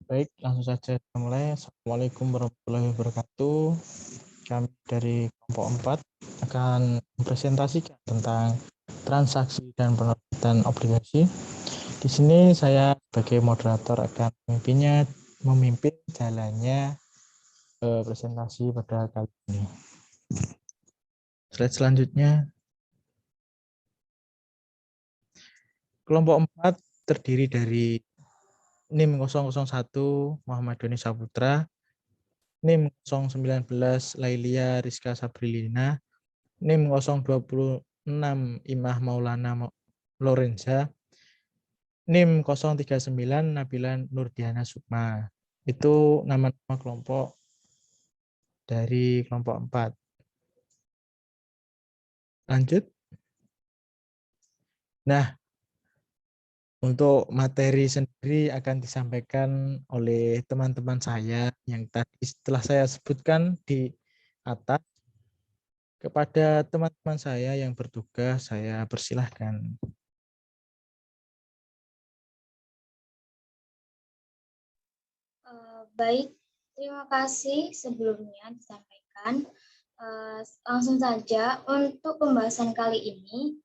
Baik, langsung saja kita mulai. Assalamualaikum warahmatullahi wabarakatuh. Kami dari kelompok 4 akan mempresentasikan tentang transaksi dan penerbitan obligasi. Di sini saya sebagai moderator akan memimpin jalannya presentasi pada kali ini. Slide selanjutnya. Kelompok 4 terdiri dari NIM 001 Muhammad Doni Saputra, NIM 019 Lailia Rizka Sabrilina, NIM 026 Imah Maulana Lorenza, NIM 039 Nabila Nurdiana Sukma. Itu nama-nama kelompok dari kelompok 4. Lanjut. Nah, untuk materi sendiri akan disampaikan oleh teman-teman saya yang tadi setelah saya sebutkan di atas. Kepada teman-teman saya yang bertugas, saya persilahkan. Baik, terima kasih sebelumnya disampaikan. Langsung saja, untuk pembahasan kali ini,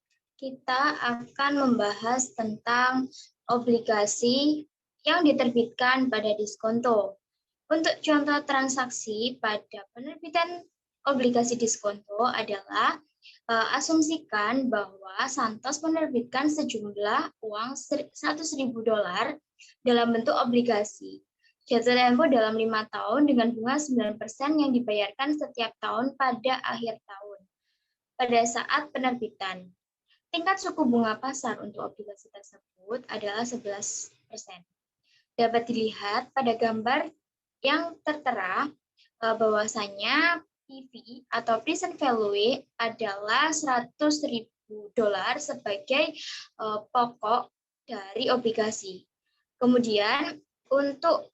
kita akan membahas tentang obligasi yang diterbitkan pada diskonto. Untuk contoh transaksi pada penerbitan obligasi diskonto adalah asumsikan bahwa Santos menerbitkan sejumlah uang $100.000 dalam bentuk obligasi. Jatuh tempo dalam 5 tahun dengan bunga 9% yang dibayarkan setiap tahun pada akhir tahun. Pada saat penerbitan, tingkat suku bunga pasar untuk obligasi tersebut adalah 11%. Dapat dilihat pada gambar yang tertera bahwasanya PV atau present value adalah $100.000 sebagai pokok dari obligasi. Kemudian untuk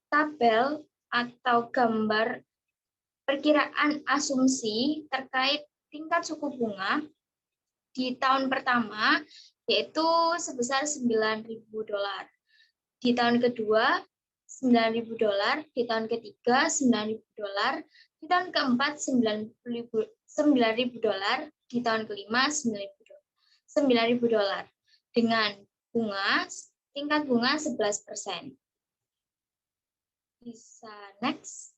tabel atau gambar perkiraan asumsi terkait tingkat suku bunga di tahun pertama yaitu sebesar $9.000. Di tahun kedua $9.000, di tahun ketiga $9.000, di tahun keempat $9.000, di tahun kelima $9.000 dengan tingkat bunga 11%. Bisa next.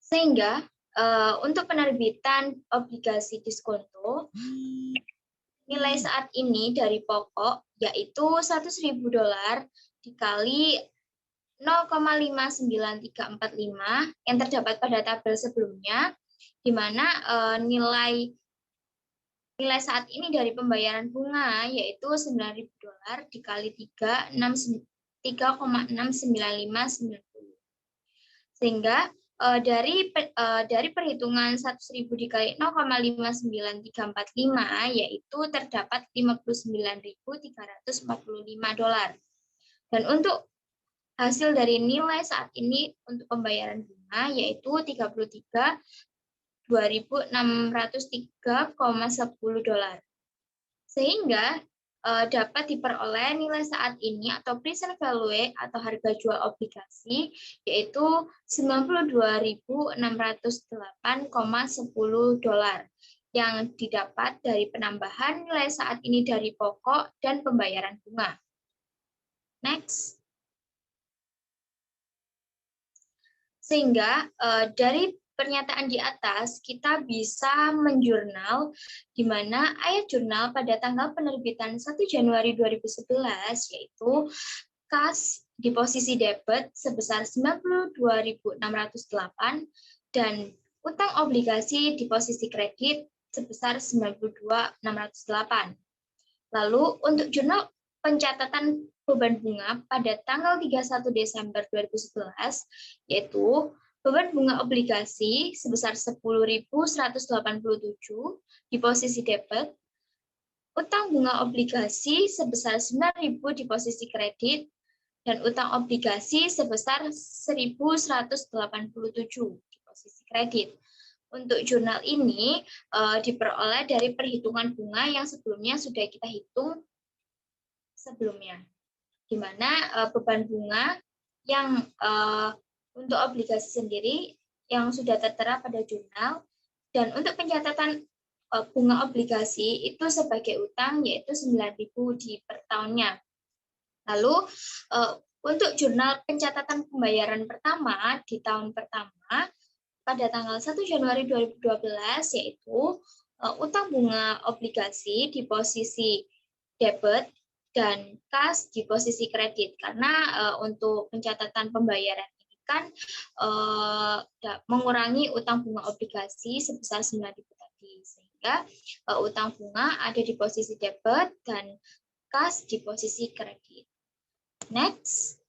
Sehingga untuk penerbitan obligasi diskonto, nilai saat ini dari pokok yaitu $100.000 dikali 0,59345 yang terdapat pada tabel sebelumnya, di mana nilai saat ini dari pembayaran bunga yaitu $9.000 dikali 3,69590. Sehingga dari perhitungan 100.000 dikali 0,59345 yaitu terdapat $59.345. Dan untuk hasil dari nilai saat ini untuk pembayaran bunga yaitu $32.603,10. Sehingga dapat diperoleh nilai saat ini atau present value atau harga jual obligasi yaitu $92.608,10 yang didapat dari penambahan nilai saat ini dari pokok dan pembayaran bunga. Next. Sehingga dari pernyataan di atas kita bisa menjurnal di mana ayat jurnal pada tanggal penerbitan 1 Januari 2011 yaitu kas di posisi debit sebesar 92.608 dan utang obligasi di posisi kredit sebesar 92.608. Lalu untuk jurnal pencatatan beban bunga pada tanggal 31 Desember 2011 yaitu beban bunga obligasi sebesar 10.187 di posisi debit, utang bunga obligasi sebesar 9.000 di posisi kredit, dan utang obligasi sebesar 1.187 di posisi kredit. untuk jurnal ini diperoleh dari perhitungan bunga yang sebelumnya sudah kita hitung sebelumnya, di mana beban bunga yang untuk obligasi sendiri yang sudah tertera pada jurnal, dan untuk pencatatan bunga obligasi itu sebagai utang yaitu 9.000 di per tahunnya. Lalu untuk jurnal pencatatan pembayaran pertama di tahun pertama pada tanggal 1 Januari 2012 yaitu utang bunga obligasi di posisi debit dan kas di posisi kredit, karena untuk pencatatan pembayaran ini kan mengurangi utang bunga obligasi sebesar 9.000 tadi, sehingga utang bunga ada di posisi debit dan kas di posisi kredit. Next.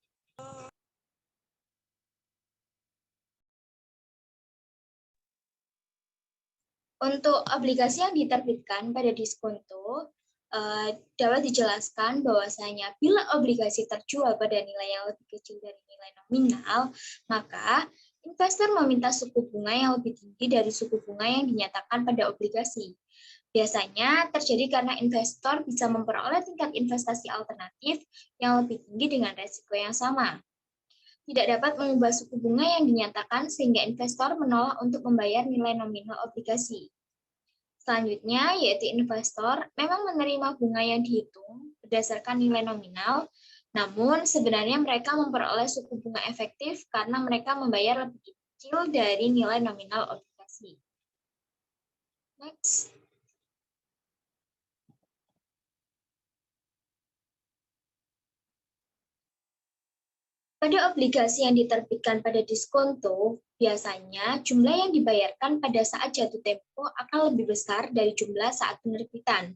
Untuk obligasi yang diterbitkan pada diskonto, dapat dijelaskan bahwasanya bila obligasi terjual pada nilai yang lebih kecil dari nilai nominal, maka investor meminta suku bunga yang lebih tinggi dari suku bunga yang dinyatakan pada obligasi. Biasanya terjadi karena investor bisa memperoleh tingkat investasi alternatif yang lebih tinggi dengan resiko yang sama. Tidak dapat mengubah suku bunga yang dinyatakan sehingga investor menolak untuk membayar nilai nominal obligasi. Selanjutnya, yaitu investor memang menerima bunga yang dihitung berdasarkan nilai nominal, namun sebenarnya mereka memperoleh suku bunga efektif karena mereka membayar lebih kecil dari nilai nominal obligasi. Next. Pada obligasi yang diterbitkan pada diskonto, biasanya jumlah yang dibayarkan pada saat jatuh tempo akan lebih besar dari jumlah saat penerbitan.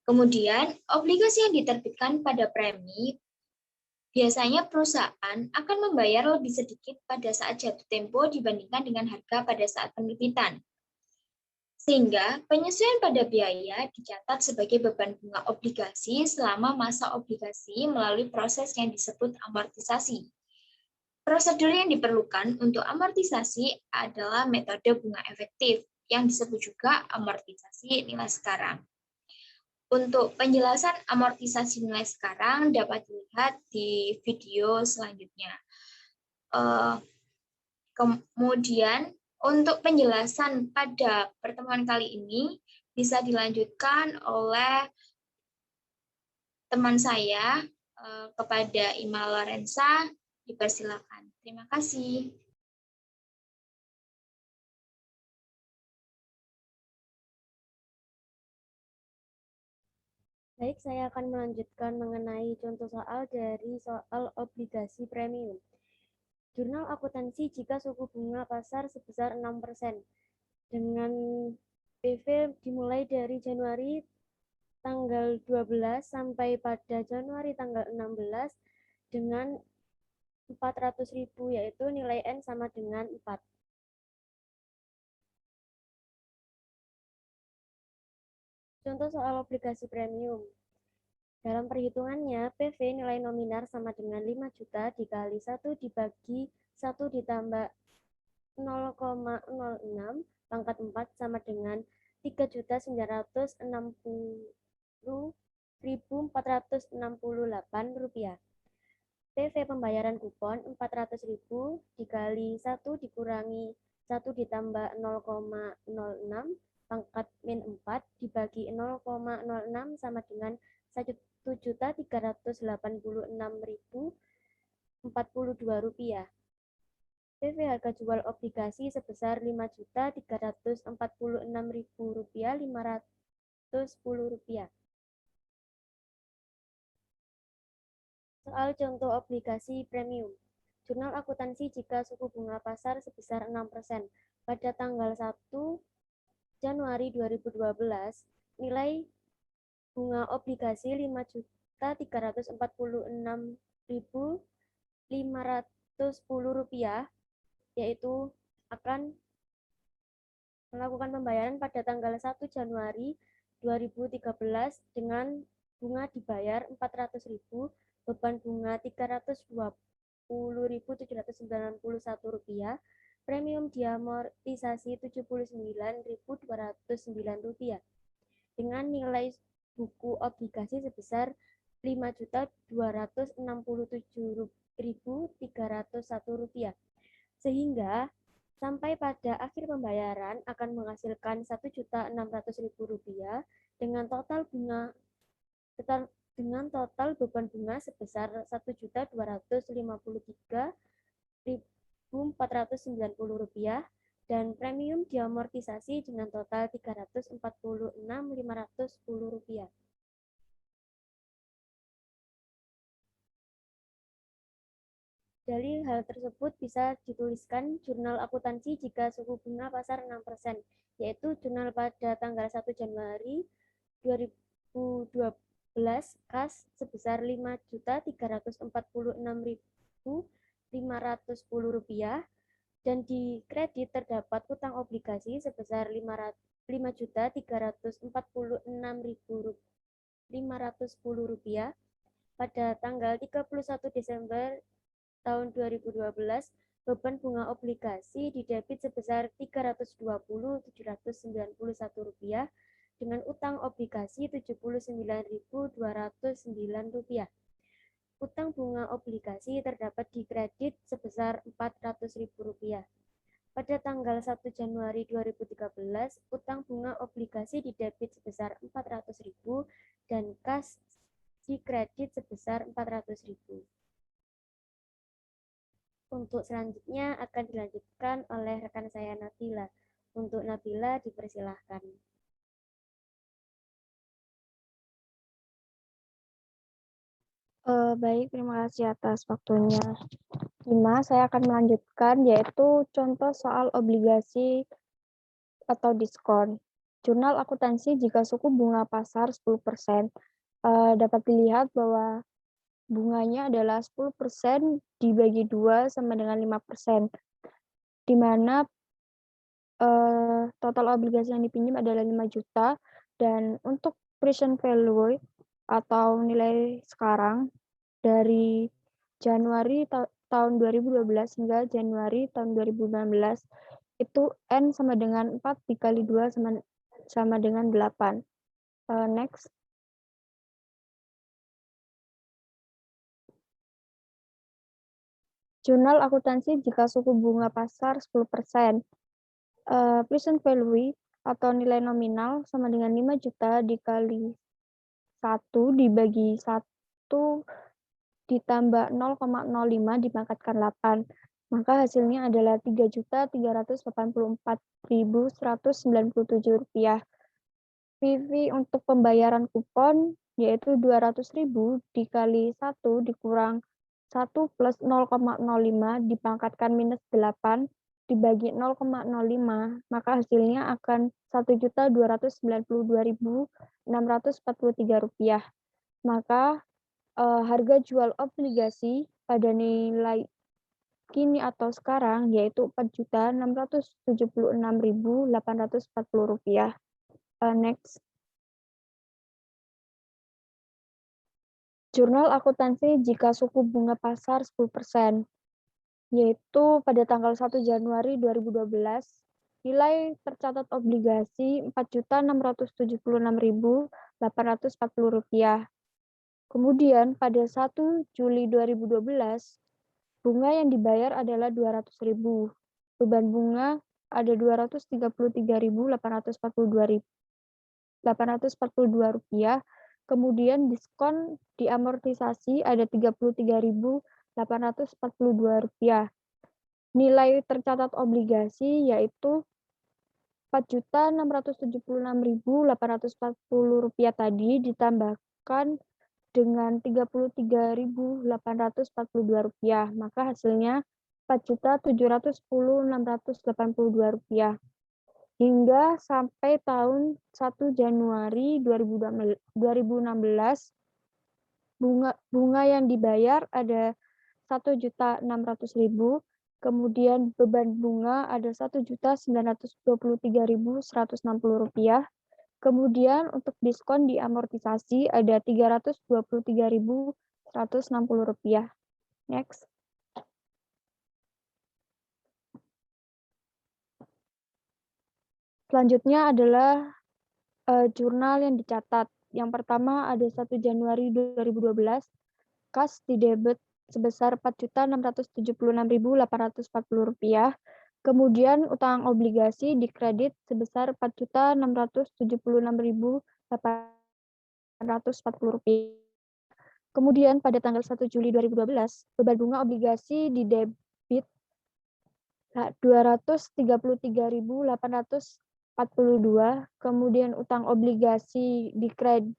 Kemudian, obligasi yang diterbitkan pada premi, biasanya perusahaan akan membayar lebih sedikit pada saat jatuh tempo dibandingkan dengan harga pada saat penerbitan. Sehingga penyesuaian pada biaya dicatat sebagai beban bunga obligasi selama masa obligasi melalui proses yang disebut amortisasi. Prosedur yang diperlukan untuk amortisasi adalah metode bunga efektif, yang disebut juga amortisasi nilai sekarang. Untuk penjelasan amortisasi nilai sekarang dapat dilihat di video selanjutnya. Kemudian, untuk penjelasan pada pertemuan kali ini bisa dilanjutkan oleh teman saya kepada Ima Lorenza. Dipersilakan. Terima kasih. Baik, saya akan melanjutkan mengenai contoh soal dari soal obligasi premium. Jurnal akuntansi jika suku bunga pasar sebesar 6%, dengan PV dimulai dari Januari tanggal 12 sampai pada Januari tanggal 16 dengan 400.000, yaitu nilai N sama dengan 4. Contoh soal obligasi premium. Dalam perhitungannya, PV nilai nominal sama dengan 5 juta dikali 1 dibagi 1 ditambah 0,06 pangkat 4 sama dengan 3.960.468 rupiah. PV pembayaran kupon 400.000 dikali 1 dikurangi 1 ditambah 0,06 pangkat min 4 dibagi 0,06 sama dengan 1.386.042 rupiah. PV harga jual obligasi sebesar 5.346.000 rupiah 510 rupiah. Soal contoh obligasi premium. Jurnal akuntansi jika suku bunga pasar sebesar 6%. Pada tanggal 1 Januari 2012, nilai bunga obligasi 5.346.510 rupiah, yaitu akan melakukan pembayaran pada tanggal 1 Januari 2013 dengan bunga dibayar 400.000, beban bunga 320.791 rupiah, premium diamortisasi Rp79.209 dengan nilai buku obligasi sebesar Rp5.267.301, sehingga sampai pada akhir pembayaran akan menghasilkan Rp1.600.000 dengan total beban bunga sebesar Rp1.253.490 dan premium diamortisasi dengan total Rp346.510. Dari hal tersebut bisa dituliskan jurnal akuntansi jika suku bunga pasar 6%, yaitu jurnal pada tanggal 1 Januari 2012 kas sebesar Rp5.346.510 dan di kredit terdapat utang obligasi sebesar Rp5.346.510 pada tanggal 31 Desember tahun 2012, beban bunga obligasi didebit sebesar Rp320.791 dengan utang obligasi Rp79.209. Utang bunga obligasi terdapat di kredit sebesar Rp400.000. Pada tanggal 1 Januari 2013, utang bunga obligasi didebit sebesar Rp400.000 dan kas di kredit sebesar Rp400.000. Untuk selanjutnya akan dilanjutkan oleh rekan saya Nabila. Untuk Nabila dipersilahkan. Baik, terima kasih atas waktunya. Saya akan melanjutkan yaitu contoh soal obligasi atau diskon. Jurnal akuntansi jika suku bunga pasar 10%, dapat dilihat bahwa bunganya adalah 10% dibagi 2 sama dengan 5%, di mana total obligasi yang dipinjam adalah 5 juta, dan untuk present value atau nilai sekarang dari Januari tahun 2012 hingga Januari tahun 2019 itu N sama dengan 4 dikali 2 sama dengan 8. Next. Jurnal akuntansi jika suku bunga pasar 10%. Present value atau nilai nominal sama dengan 5 juta dikali 1 dibagi 1 ditambah 0,05 dipangkatkan 8. Maka hasilnya adalah Rp3.384.197. PV untuk pembayaran kupon yaitu 200.000 dikali 1 dikurang 1 plus 0,05 dipangkatkan minus 8 dibagi 0,05, maka hasilnya akan Rp1.292.643. Maka harga jual obligasi pada nilai kini atau sekarang yaitu Rp4.676.840. Next. Jurnal akuntansi jika suku bunga pasar 10%, yaitu pada tanggal 1 Januari 2012, nilai tercatat obligasi Rp4.676.840. Kemudian pada 1 Juli 2012, bunga yang dibayar adalah Rp200.000. Beban bunga ada Rp233.842. Kemudian diskon diamortisasi ada Rp33.842. Nilai tercatat obligasi yaitu Rp4.676.840 tadi ditambahkan dengan Rp33.842, maka hasilnya Rp4.710.682. Hingga sampai tahun 1 Januari 2016, bunga yang dibayar ada Rp1.600.000, kemudian beban bunga ada Rp1.923.160. Kemudian untuk diskon diamortisasi ada Rp323.160. Next. Selanjutnya adalah jurnal yang dicatat. Yang pertama ada 1 Januari 2012, kas didebit sebesar Rp4.676.840. Kemudian utang obligasi dikredit sebesar Rp4.676.840. Kemudian pada tanggal 1 Juli 2012, beban bunga obligasi didebit Rp233.842, kemudian utang obligasi dikredit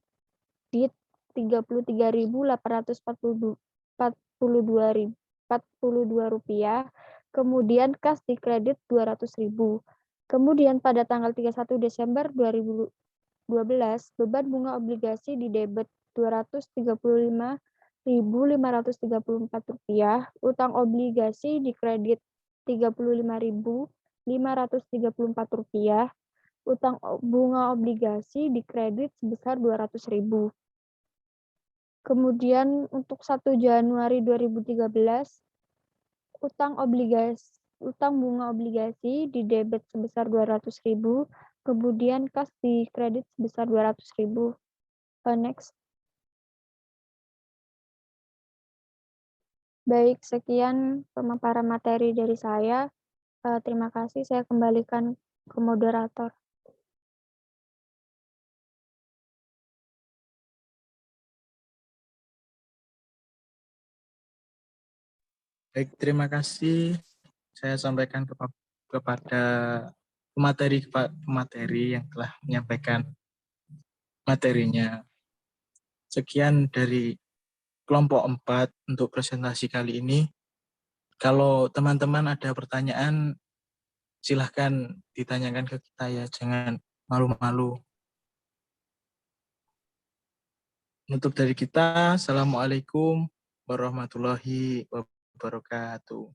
Rp33.842, kemudian kas dikredit Rp200.000. Kemudian pada tanggal 31 Desember 2012, beban bunga obligasi didebit Rp235.534, utang obligasi dikredit Rp35.534, utang bunga obligasi dikredit sebesar Rp200.000. Kemudian untuk 1 Januari 2013, utang bunga obligasi didebit sebesar Rp200.000, kemudian kas dikredit sebesar Rp200.000. Next. Baik, sekian pemaparan materi dari saya. Terima kasih, saya kembalikan ke moderator. Baik, terima kasih. Saya sampaikan kepada pemateri yang telah menyampaikan materinya. Sekian dari kelompok 4 untuk presentasi kali ini. Kalau teman-teman ada pertanyaan, silahkan ditanyakan ke kita ya, jangan malu-malu. Untuk dari kita, Assalamualaikum warahmatullahi wabarakatuh.